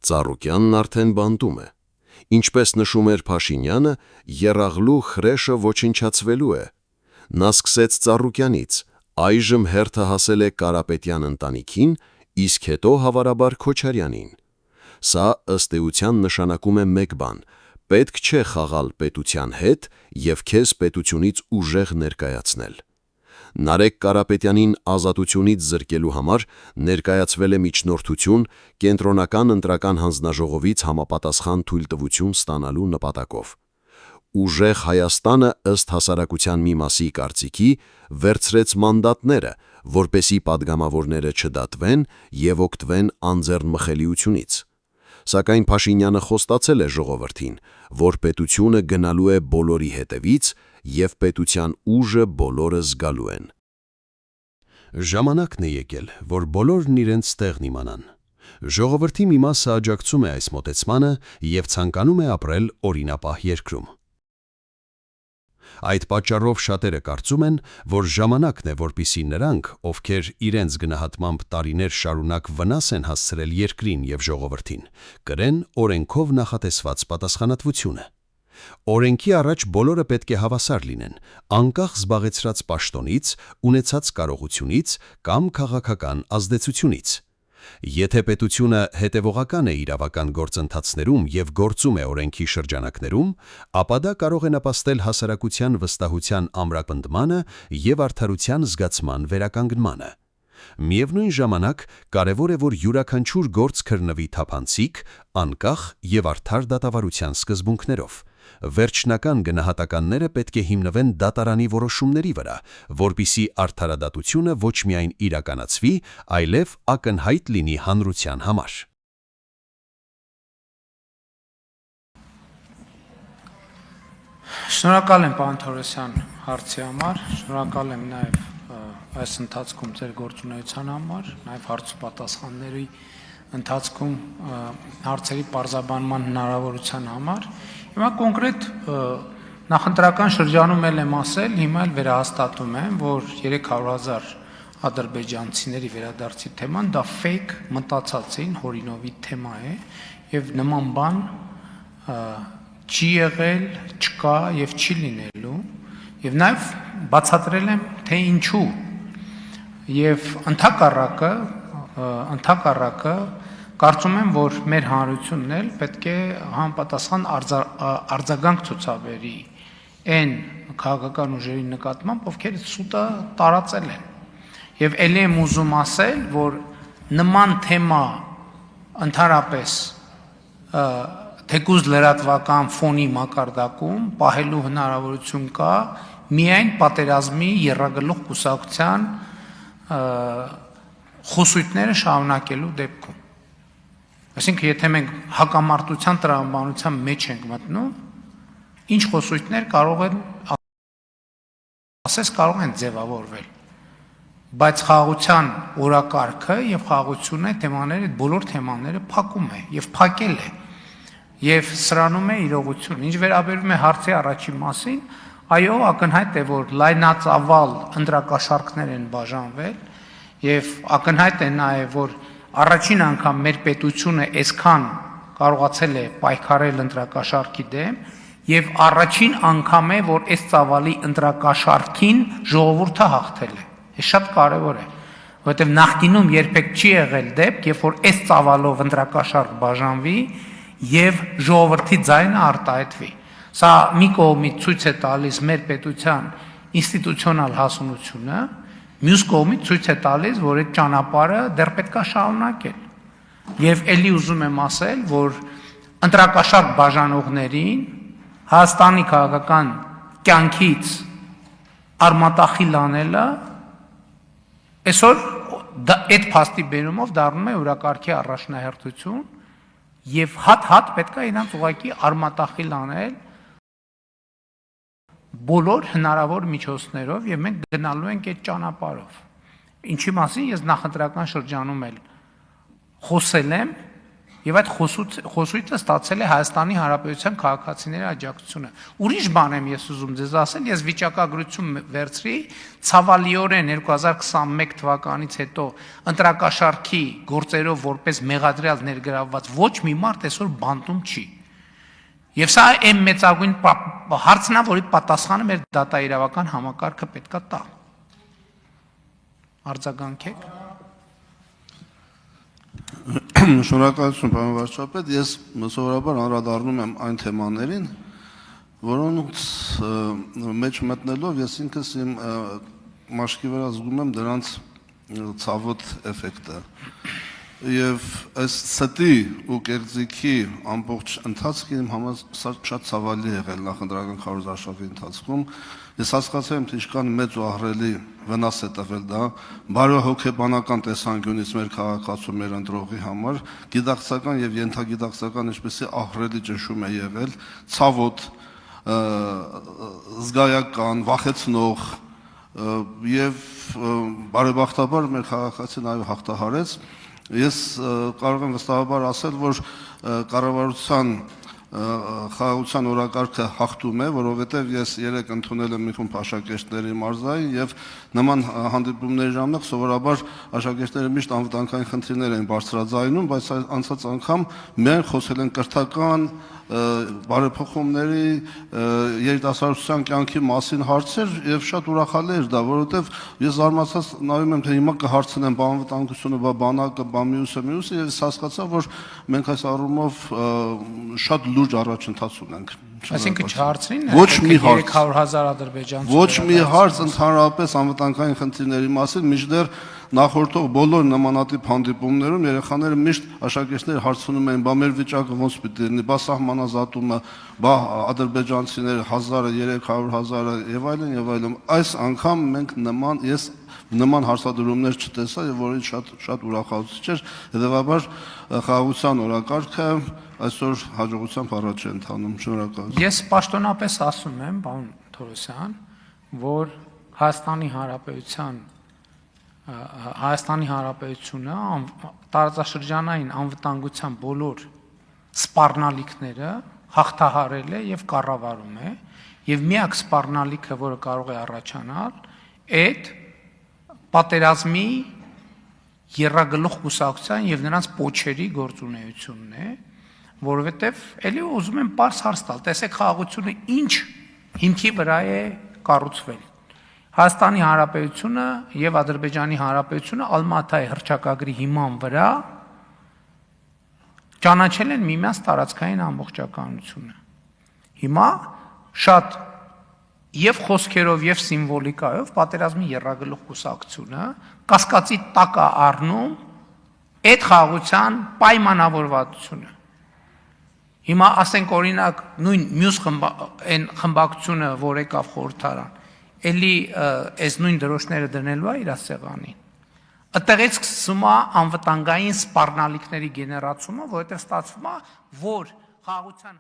Ծառուկյանն արդեն բանտում է։ Ինչպես նշում էր Փաշինյանը, եռաղլու խրեշը ոչնչացվելու է։ Նա սկսեց Ծառուկյանից, այժմ հերթը հասել է Կարապետյան ընտանիքին, իսկ հետո հավանաբար Քոչարյանին։ Սա ըստ էության նշանակում է մեկ բան. պետք չէ խաղալ պետության հետ և քեզ պետությունից ուժեղ ներկայացնել։ Նարեկ Կարապետյանին ազատությունից զրկելու համար ներկայացվել է միջնորդություն կենտրոնական ընտրական հանձնաժողովից համապատասխան թույլտվություն ստանալու նպատակով։ Ուժեղ Հայաստանը ըստ հասարակության մի մասի կարծիքի վերցրեց մանդատները, որպեսի падգամավորները չդատվեն և օգտվեն անձեռնմխելիությունից։ Սակայն Փաշինյանը խոստացել է ժողովրդին, որ պետությունը գնալու է բոլորի հետևից և պետության ուժը բոլորը զգալու են։ Ժամանակն է եկել, որ բոլորն իրենց տեղն իմանան։ Ժողովրդի մի մասը աջակցում է այս մոտեցմանը և ցանկանում է ապրել օրինապահ երկրում։ Այդ պատճառով շատերը կարծում են, որ ժամանակն է, որպեսզի նրանք, ովքեր իրենց գնահատմամբ տարիներ շարունակ վնաս են հասցրել երկրին և ժողովրդին, կրեն օրենքով նախատեսված պատասխանատվությունը։ Օրենքի առաջ բոլորը պետք է հավասար լինեն, անկախ զբաղեցրած պաշտոնից, ունեցած կարողությունից կամ քաղաքական ազդեցությունից։ Եթե պետությունը հետևողական է իրավական գործընթացներում և գործում է օրենքի շրջանակներում, ապա դա կարող է նպաստել հասարակության վստահության ամրապնդմանը և արդարության զգացման վերականգնմանը։ Միևնույն ժամանակ, կարևոր է, որ յուրաքանչյուր գործ քրնվի թափանցիկ, անկախ և արդար դատավարության սկզբունքներով։ Վերջնական գնահատականները պետք է հիմնվեն դատարանի որոշումների վրա, որպեսզի արդարադատությունը ոչ միայն իրականացվի, այլև ակնհայտ լինի հանրության համար։ Շնորհակալ եմ, պարոն Թորոսյան, հարցի համար, շնորհակալ եմ նաև այս ընթացքում ձեր գործունեության համար, նաև հարց ու պատասխանների ընթացքում հարցերի պարզաբանման հնարավորության համար։ Հիմա կոնկրետ նախընտրական շրջանում եմ ասել, հիմա էլ վերահաստատում եմ, որ 300,000 ադրբեջանցիների վերադարձի թեման դա fake մտածածին հորինովի թեմա է և նման բան չի եղել, չկա և չի լինելու և նաև բացատրել եմ, թե ինչու և ընդհակառակը կարծում եմ, որ մեր հանրությունն էլ պետք է համապատասխան արձագանք ցուցաբերի այն քաղաքական ուժերի նկատմամբ, ովքեր սուտը տարածել են։ Եվ ելի եմ ուզում ասել, որ նման թեմա ընդհանրապես թեկուզ լրատվական ֆոնի մակարդակում պահելու հնարավորություն կա միայն պատերազմի եռագլուխ կուսակցության խոսույթները շարունակելու դեպքում։ Այսինքն, եթե մենք հակամարտության տրամաբանության մեջ ենք մտնում, ինչ խոսույթներ կարող են ձևավորվել, բայց խաղաղության օրակարգը և խաղաղությունը թեմաները, բոլոր թեմաները փակում է և փակել է և սրանում է իրողություն։ Ինչ վերաբերում է հարցի առաջին մասին, այո, ակնհայտ է, որ լայնածավալ ընտրակաշառքներ են բաժանվել և ակնհայտ է նաև, որ առաջին անգամ մեր պետությունը այսքան կարողացել է պայքարել ընտրակաշառքի դեմ և առաջին անգամ է, որ այս ծավալի ընտրակաշառքին ժողովուրդը հաղթել է։ Այս շատ կարևոր է, որովհետև նախկինում երբեք չի եղել դեպք, երբ որ այս ծավալով ընտրակաշառք բաժանվի և ժողովրդի ձայնը արտահայտվի։ Սա մի կողմից ցույց է տալիս մեր պետության ինստիտուցիոնալ հասունությունը, մյուս կողմից ցույց է տալիս, որ այդ ճանապարհը դեռ պետք է շարունակել։ Եվ ելի ուզում եմ ասել, որ ընտրակաշառք բաժանողներին Հայաստանի քաղաքական կյանքից արմատախիլ անելը այսօր այդ փաստի բերումով դառնում է օրակարգի առաջնահերթություն և հատ-հատ պետք է իրանց ուղղակի արմատախիլ անել բոլոր հնարավոր միջոցներով և մենք գնալու ենք այդ ճանապարհով։ Ինչի մասին ես նախընտրական շրջանում էլ խոսել եմ Եվ այդ խոսույթը ստացել է Հայաստանի Հանրապետության քաղաքացիների աջակցությունը։ Ուրիշ բան եմ ես ուզում ձեզ ասել, ես վիճակագրություն վերցրի, ցավալիորեն 2021 թվականից հետո ընտրակաշառքի գործերով որպես մեղադրյալ ներգրավված ոչ մի մարդ այսօր բանտում չի։ Եվ սա այն մեծագույն հարցն է, որի պատասխանը մեր դատաիրավական համակարգը պետք է տա։ Արձագանքեք։ Շնորհակալություն, պարոն վարչապետ, ես սովորաբար անդրադառնում եմ այն թեմաներին, որոնց մեջ մտնելով ես ինքս իմ մաշկի վրա զգում եմ դրանց ցավոտ էֆեկտը։ Եվ այս ստի ու կերձիքի ամբողջ ընթացքը իմ համար շատ ցավալի եղել նախընտրական քարոզարշավի ընթացքում։ Ես հասկացել եմ, թե ինչքան մեծ ու ահռելի վնաս է տվել դա բարոյահոգեբանական տեսանկյունից մեր քաղաքացու, մեր ընտրողի համար, գիտակցական եւ ենթագիտակցական ինչպեսի ահռելի ճնշում է եղել, ցավոտ, զգայական, վախեցնող եւ բարեբախտաբար մեր քաղաքացին այո հաղթահարեց։ Ես կարող եմ վստահաբար ասել, որ կառավարության խաղաղության օրակարգը հաղթում է, որովհետև ես երեք ընդունել եմ մի խումբ աշակերտների մարզային եւ նման հանդիպումների ժամանակ սովորաբար աշակերտները միշտ անվտանգային խնդիրներ են բարձրաձայնում, բայց անցած անգամ մենք խոսել են կրթական բարեփոխումների երիտասարդության կյանքի մասին հարցեր եւ շատ ուրախալի էր դա, որովհետեւ ես զարմացած նայում եմ, թե հիմա կհարցնեմ բանվտանգությունը, բանակը, մյուսը եւ ես հասկացա, որ մենք այս առումով շատ լուրջ առաջընթաց ունենք։ Այսինքն չհարցնին ոչ մի հարց 300,000 ադրբեջանցի ոչ մի հարց ընդհանրապես անվտանգային խնդիրների մասին, մինչդեռ նախորդող բոլոր նմանատիպ հանդիպումներում երեխաները միշտ աշակերտները հարցնում էին, բա մեր վիճակը ոնց պիտի լինի, բա սահմանազատումը, բա ադրբեջանցիները 1,000-300,000 եւ այլն։ Այս անգամ մենք նման հարցադրումներ չտեսա եւ որից շատ ուրախացուցիչ էր, հետեւաբար խաղաղության օրակարգը այսօր հաջողությամբ առաջ է ընթանում։ Շնորհակալություն։ Ես պաշտոնապես ասում եմ, պարոն Թորոսյան, որ Հայաստանի Հանրապետությունը տարածաշրջանային անվտանգության բոլոր սպառնալիքները հաղթահարել է եւ կառավարում է, եւ միակ սպառնալիքը, որը կարող է առաջանալ, այդ պատերազմի եռագլուխ կուսակցության եւ նրանց պոչերի գործունեությունն է, որովհետեւ ելի ուզում եմ պարզ հարց տալ, տեսեք խաղաղությունը ինչ հիմքի վրա է կառուցվել։ Հայաստանի Հանրապետությունը եւ Ադրբեջանի Հանրապետությունը Ալմատայի հռչակագրի հիման վրա ճանաչել են միմյանց տարածքային ամբողջականությունը։ Հիմա շատ եւ խոսքերով եւ սիմվոլիկայով պատերազմի եռագլուխ կուսակցությունը կասկածի տակ է առնում այդ խաղաղության պայմանավորվածությունը։ Հիմա ասենք օրինակ նույն մյուս խմբակցությունը, որ եկավ խորհրդարան, էլի այս նույն դրոշները դնելու է իր սեղանին։ Այդտեղից սկսում է անվտանգային սպառնալիքների գեներացումը, որովհետև ստացվում է, որ խաղաղության